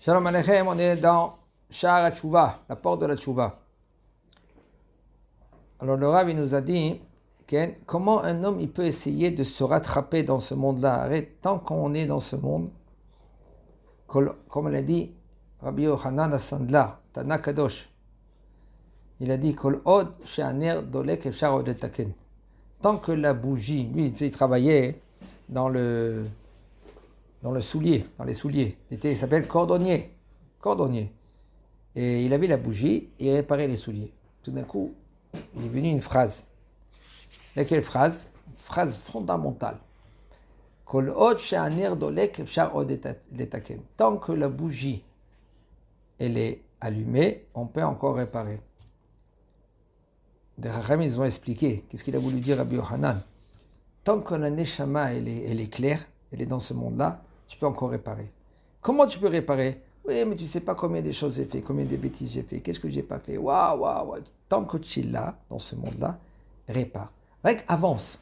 Shalom Aleichem, on est dans Sha'ar HaTshuva, la porte de la Tshuva. Alors le Rav il nous a dit comment un homme il peut essayer de se rattraper dans ce monde-là. Arrête, tant qu'on est dans ce monde, comme l'a dit Rabbi Yochanan HaSandlar, Tana Kadosh, il a dit Kol od she'aner dolek efshar od letaken. Tant que la bougie, lui il travaillait dans les souliers. Il s'appelle cordonnier. Et il avait la bougie et il réparait les souliers. Tout d'un coup, il est venu une phrase. Laquelle phrase? Une phrase fondamentale. Kol od she'aner dolek efshar od letaken. Tant que la bougie elle est allumée, on peut encore réparer. Les Chachamim, ils ont expliqué. Qu'est-ce qu'il a voulu dire Rabbi Yochanan? Tant que la Neshama, elle est claire, elle est dans ce monde-là, tu peux encore réparer. Comment tu peux réparer? Oui, mais tu ne sais pas combien de choses j'ai fait, combien de bêtises j'ai fait, qu'est-ce que j'ai pas fait. Waouh. Tant que tu es là, dans ce monde-là, répare. Avance.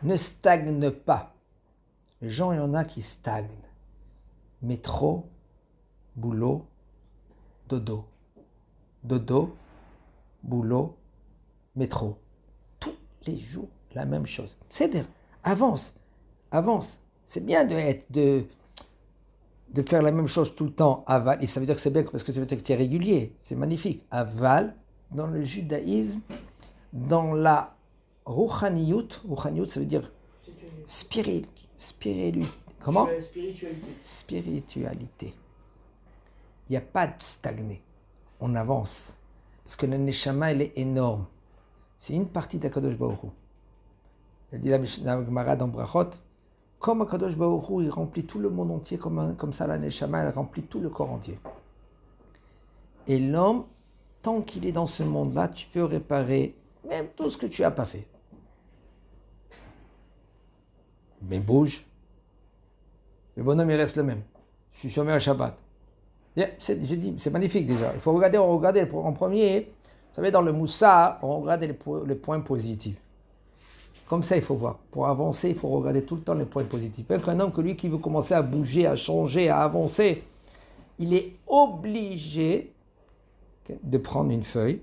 Ne stagne pas. Les gens, il y en a qui stagnent. Métro, boulot, dodo. Dodo, boulot, métro. Tous les jours, la même chose. C'est-à-dire, avance. C'est bien de faire la même chose tout le temps. Aval, et ça veut dire que c'est bien parce que ça veut dire que tu es régulier. C'est magnifique. Aval, dans le judaïsme, dans la ruchaniyut, ça veut dire comment? Spiritualité. Il n'y a pas de stagner. On avance. Parce que la neshama, elle est énorme. C'est une partie d'Akadosh Baruch Hu. Elle dit la Gemara dans Brachot, comme Akadosh Baruch Hu, il remplit tout le monde entier, comme ça la neshama, elle remplit tout le corps entier. Et l'homme, tant qu'il est dans ce monde-là, tu peux réparer même tout ce que tu n'as pas fait. Mais bouge. Le bonhomme, il reste le même. Je suis chômé à Shabbat. Je dis, c'est magnifique déjà. Il faut regarder en premier. Vous savez, dans le Moussa, on regarde les points positifs. Comme ça, il faut voir. Pour avancer, il faut regarder tout le temps les points positifs. Même qu'un homme qui veut commencer à bouger, à changer, à avancer, il est obligé de prendre une feuille,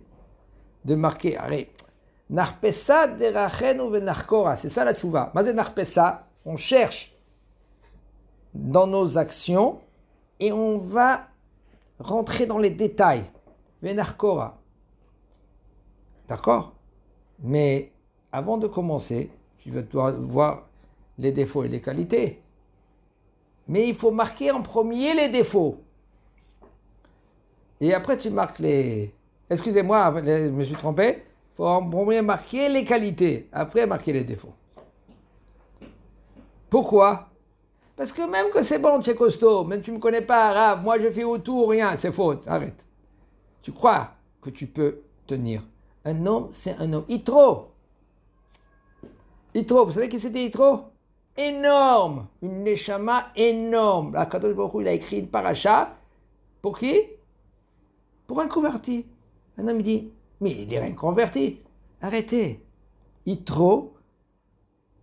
de marquer. Allez, Narpesa derachenu venarkora. C'est ça la tchouva. Mazé Narpesa, on cherche dans nos actions et on va rentrer dans les détails. Venarkora. D'accord? Mais avant de commencer, tu vas voir les défauts et les qualités. Mais il faut marquer en premier les défauts. Et après, tu marques les... Excusez-moi, je me suis trompé. Il faut en premier marquer les qualités. Après, marquer les défauts. Pourquoi? Parce que même que c'est bon, tu es costaud, même tu ne me connais pas arabe, moi je fais autour, rien, c'est faute. Arrête. Tu crois que tu peux tenir. Un homme, c'est un homme. Yitro, vous savez qui c'était Yitro? Énorme. Une neshama énorme. La Kadosh Baruch Hu, il a écrit une paracha. Pour qui? Pour un converti. Un homme, il dit, mais il est rien converti. Arrêtez. Yitro,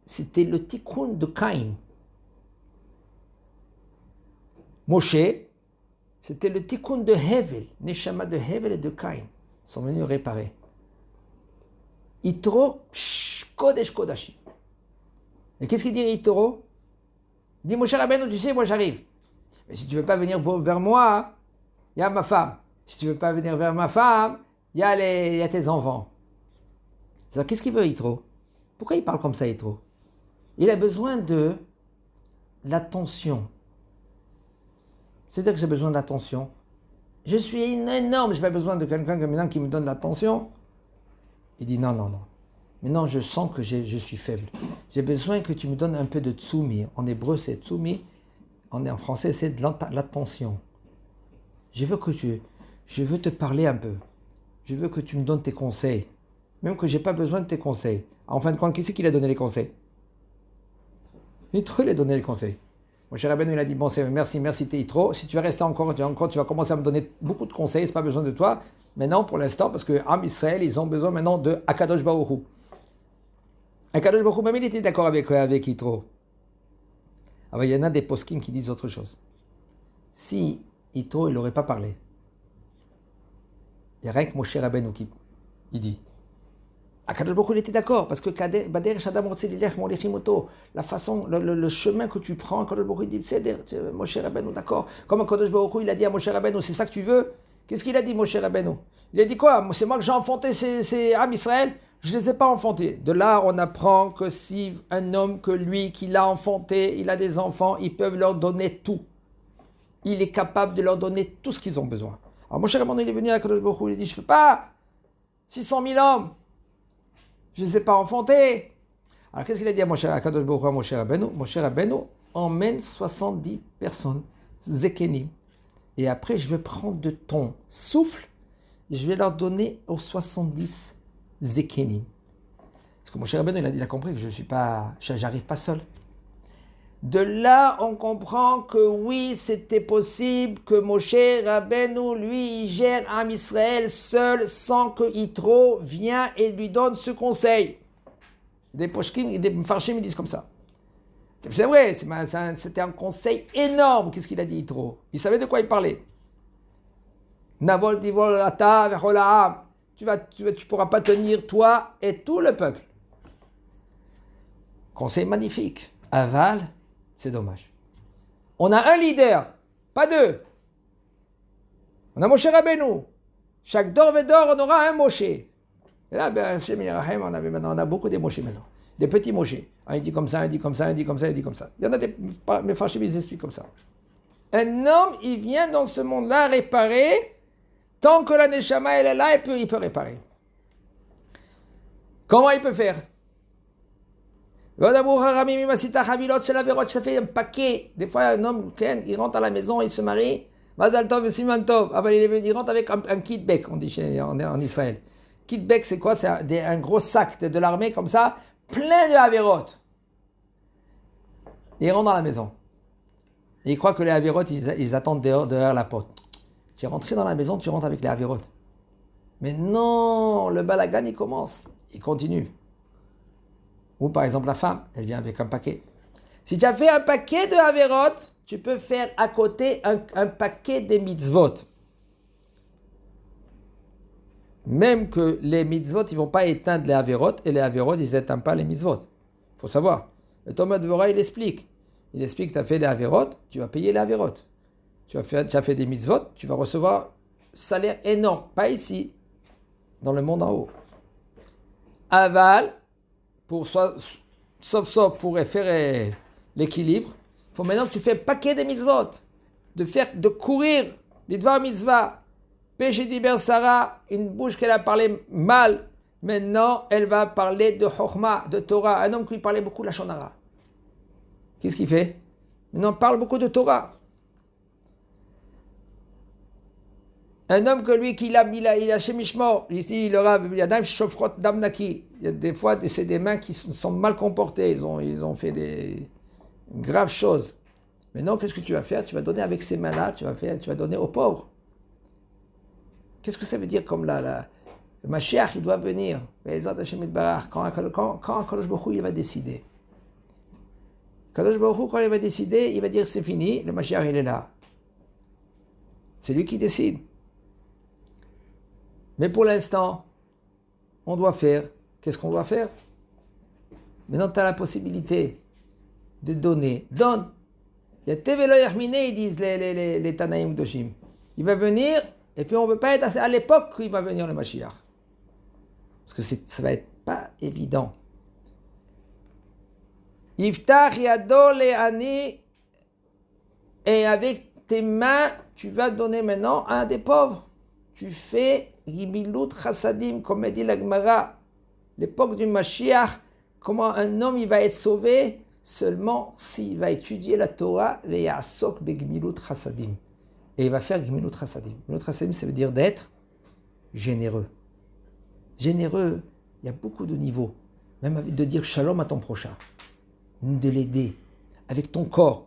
c'était le tikkun de Caïn. Moshe, c'était le tikkun de Hevel. Neshama de Hevel et de Caïn sont venus réparer. Yitro, Kodesh Kodashim. Et qu'est-ce qu'il dit Yitro? Il dit, mon cher Rabbeinu, tu sais, moi j'arrive. Mais si tu ne veux pas venir vers moi, il y a ma femme. Si tu ne veux pas venir vers ma femme, il y a tes enfants. C'est-à-dire, qu'est-ce qu'il veut Yitro? Pourquoi il parle comme ça Yitro? Il a besoin de l'attention. C'est-à-dire que j'ai besoin d'attention. Je suis énorme, je n'ai pas besoin de quelqu'un comme maintenant qui me donne l'attention. Il dit non. Maintenant, je sens que je suis faible. J'ai besoin que tu me donnes un peu de tsumi. En hébreu, c'est tsumi. En français, c'est de l'attention. Je veux te parler un peu. Je veux que tu me donnes tes conseils. Même que je n'ai pas besoin de tes conseils. En fin de compte, qui c'est qui a donné les conseils? Yitro, il a donné les conseils. Mon cher Rabbeinu, il a dit, bon, merci Yitro. Si tu vas rester encore, tu vas commencer à me donner beaucoup de conseils, c'est pas besoin de toi. Maintenant, pour l'instant, parce que Am Israël, ils ont besoin maintenant de Akadosh Baruch Hu. Akadosh Baruch Hu, même il était d'accord avec Yitro. Alors, il y en a des poskim qui disent autre chose. Si Ito, il n'aurait pas parlé. Il y a rien que Moshe Rabbeinu qui il dit. Akadosh Baruch Hu, il était d'accord, parce que la façon, le chemin que tu prends, Akadosh Baruch Hu, il dit, c'est Moshe Rabbeinu, d'accord. Comme Akadosh Baruch Hu, il a dit à Moshe Rabbeinu, c'est ça que tu veux? Qu'est-ce qu'il a dit, Moshe Rabbeinu? Il a dit quoi? C'est moi que j'ai enfanté ces âmes Israël, je ne les ai pas enfantés. De là, on apprend que si un homme que lui, qui l'a enfanté, il a des enfants, ils peuvent leur donner tout. Il est capable de leur donner tout ce qu'ils ont besoin. Alors Moshe Rabbeinu, il est venu à Akadosh Baruch Hu, il dit, je ne peux pas, 600 000 hommes, je ne les ai pas enfantés. Alors qu'est-ce qu'il a dit à Kadosh Baruch Hu, à Moshe Rabbeinu? Moshe Rabbeinu emmène 70 personnes, Zekenim. Et après, je vais prendre de ton souffle, je vais leur donner aux 70 Zekenim. Parce que Moshe Rabbeinu, il a compris que j'arrive pas seul. De là, on comprend que oui, c'était possible que Moshe Rabbeinu, lui, il gère Am Israël seul, sans que Yitro vienne et lui donne ce conseil. Des poshkim, des mfarshim, ils disent comme ça. C'est vrai, c'était un conseil énorme. Qu'est-ce qu'il a dit, Yitro? Il savait de quoi il parlait. Navol divol ata vecholaam. Tu pourras pas tenir, toi et tout le peuple. Conseil magnifique. Aval, c'est dommage. On a un leader, pas deux. On a Moshe Rabbeinu. Chaque dor et dor, on aura un Moshe. Et là, on a beaucoup de Moshe maintenant. Des petits Moshe. Il dit comme ça, il dit comme ça, il dit comme ça, il dit comme ça. Il y en a des, mes fachim, ils expliquent comme ça. Un homme, il vient dans ce monde-là réparer. Tant que la Neshama, elle est là, il peut réparer. Comment il peut faire? Ça fait un paquet. Des fois, un homme, il rentre à la maison, il se marie. Mazal Tov et Siman Tov. Il rentre avec un kit-bec, on dit en Israël. Kit-bec, c'est quoi? C'est un gros sac de l'armée, comme ça, plein de Averot. Il rentre dans la maison. Et il croit que les Averot, ils attendent dehors la porte. Tu es rentré dans la maison, tu rentres avec les Averot. Mais non, le balagan, il commence. Il continue. Ou par exemple, la femme, elle vient avec un paquet. Si tu as fait un paquet de Averot, tu peux faire à côté un paquet de mitzvot. Même que les mitzvot, ils ne vont pas éteindre les Averot, et les Averot, ils n'éteignent pas les mitzvot. Il faut savoir. Le Talmud de Vora, il explique. Il explique que tu as fait des Averot, tu vas payer les Averot. Tu as fait des mitzvot, tu vas recevoir salaire énorme. Pas ici, dans le monde en haut. Aval, sauf pour faire l'équilibre, il faut maintenant que tu fais un paquet de mitzvot, de courir, l'idvar mitzvah, péché d'Iber Sarah, une bouche qu'elle a parlé mal, maintenant elle va parler de Chokhmah, de Torah, un homme qui parlait beaucoup de la Shonara. Qu'est-ce qu'il fait? Maintenant il parle beaucoup de Torah. Un homme que lui, il a chez Mishmor, ici, il aura, il y a Damnaki. Il y a des fois, c'est des mains qui sont mal comportées, ils ont fait des graves choses. Maintenant, qu'est-ce que tu vas faire? Tu vas donner avec ces mains-là, tu vas donner aux pauvres. Qu'est-ce que ça veut dire comme là, le Mashiach, il doit venir. Quand Kadosh Baruch Hu, il va décider. Kadosh Baruch Hu, quand il va décider, il va dire c'est fini, le Mashiach, il est là. C'est lui qui décide. Mais pour l'instant, on doit faire. Qu'est-ce qu'on doit faire? Maintenant, tu as la possibilité de donner. Donne. Il y a Tevelo Yachmine, ils disent les Tanaïm Doshim. Il va venir, et puis on ne veut pas être à l'époque où il va venir le Mashiach. Parce que ça va être pas évident. Iftach Yado Le'ani, et avec tes mains, tu vas donner maintenant à un des pauvres. Tu fais Gimilut Chassadim, comme dit la Gemara, l'époque du Mashiach, comment un homme il va être sauvé seulement s'il va étudier la Torah, et Ya'asok Begimilut Chassadim. Et il va faire Gimilut Chassadim. Gimilut Chassadim, ça veut dire d'être généreux. Généreux, il y a beaucoup de niveaux. Même de dire shalom à ton prochain, de l'aider avec ton corps.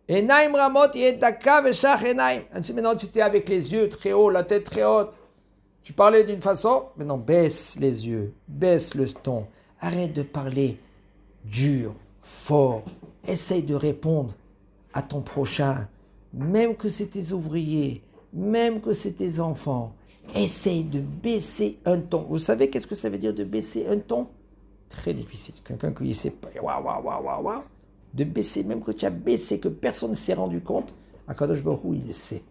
Enaim Ramot Yedaka Veshach Enaim. Maintenant, tu es avec les yeux très hauts, la tête très haute. Tu parlais d'une façon, maintenant baisse les yeux, baisse le ton. Arrête de parler dur, fort. Essaye de répondre à ton prochain même que c'est tes ouvriers, même que c'est tes enfants, essaye de baisser un ton. Vous savez qu'est-ce que ça veut dire de baisser un ton? Très difficile. Quelqu'un qui ne sait pas, waouh, de baisser, même que tu as baissé, que personne ne s'est rendu compte, Akadosh Baruch Hu, il le sait.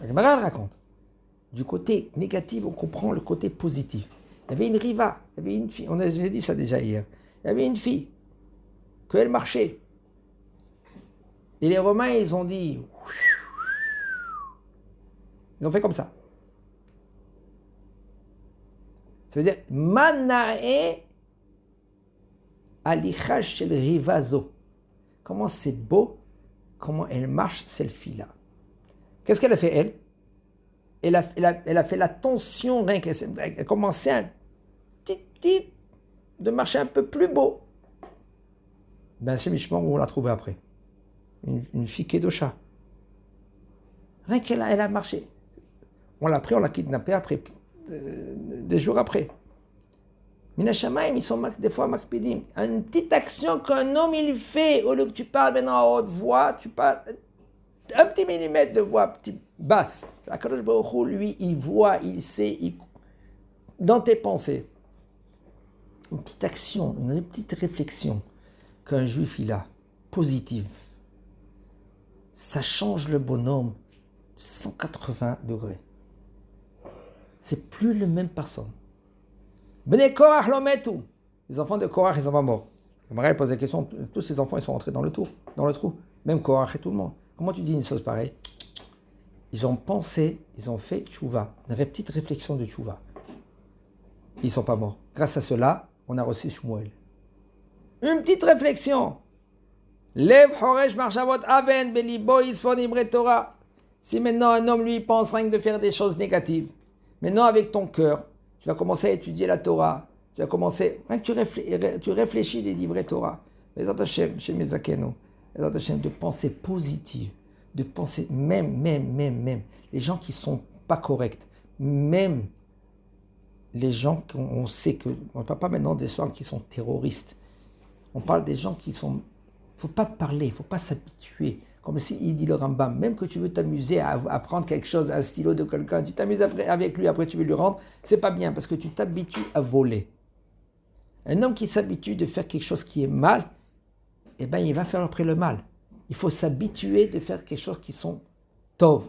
La Gemara raconte. Du côté négatif, on comprend le côté positif. Il y avait une riva, il y avait une fille, j'ai dit ça déjà hier, il y avait une fille, qu'elle marchait. Et les Romains, ils ont dit, ils ont fait comme ça. Ça veut dire, Manae alichash shel rivazo. Comment c'est beau, comment elle marche, cette fille-là. Qu'est-ce qu'elle a fait, elle? Elle a fait la tension, rien qu'elle a commencé un petit, de marcher un peu plus beau. Ben, c'est Mishmar où on l'a trouvé après. Une fille Kedosha. Rien qu'elle a marché. On l'a pris, on l'a kidnappé après, des jours après. Minashamayim, ils sont des fois makpidim. Une petite action qu'un homme il fait, au lieu que tu parles maintenant à haute voix, tu parles un petit millimètre de voix basse. Akadosh Baruch Hu, lui, il voit, il sait, dans tes pensées. Une petite action, une petite réflexion qu'un juif il a, positive. Ça change le bonhomme de 180 degrés. C'est plus le même personne. Bnei Korach lometu. Les enfants de Korach, ils sont pas morts. J'aimerais poser la question, tous ces enfants, ils sont rentrés dans le trou. Même Korach et tout le monde. Comment tu dis une chose pareille? Ils ont pensé, ils ont fait tchouva, une petite réflexion de tchouva. Ils ne sont pas morts. Grâce à cela, on a reçu Shmuel. Une petite réflexion. Lev Horesh Marchavot Aven Belibo Isfon Ibre Torah. Si maintenant un homme lui pense rien que de faire des choses négatives, maintenant avec ton cœur, tu vas commencer à étudier la Torah, tu vas commencer, tu réfléchis les livrets Torah. Les Hashem, chez mes Akeno, les Hashem, de penser positive, de penser même, les gens qui ne sont pas corrects, même les gens qu'on sait que, on ne parle pas maintenant des gens qui sont terroristes, on parle des gens qui sont, il ne faut pas parler, il ne faut pas s'habituer. Comme si il dit le Rambam, même que tu veux t'amuser à prendre quelque chose, un stylo de quelqu'un, tu t'amuses avec lui, après tu veux lui rendre, c'est pas bien parce que tu t'habitues à voler. Un homme qui s'habitue de faire quelque chose qui est mal, eh ben il va faire après le mal. Il faut s'habituer de faire quelque chose qui sont tov.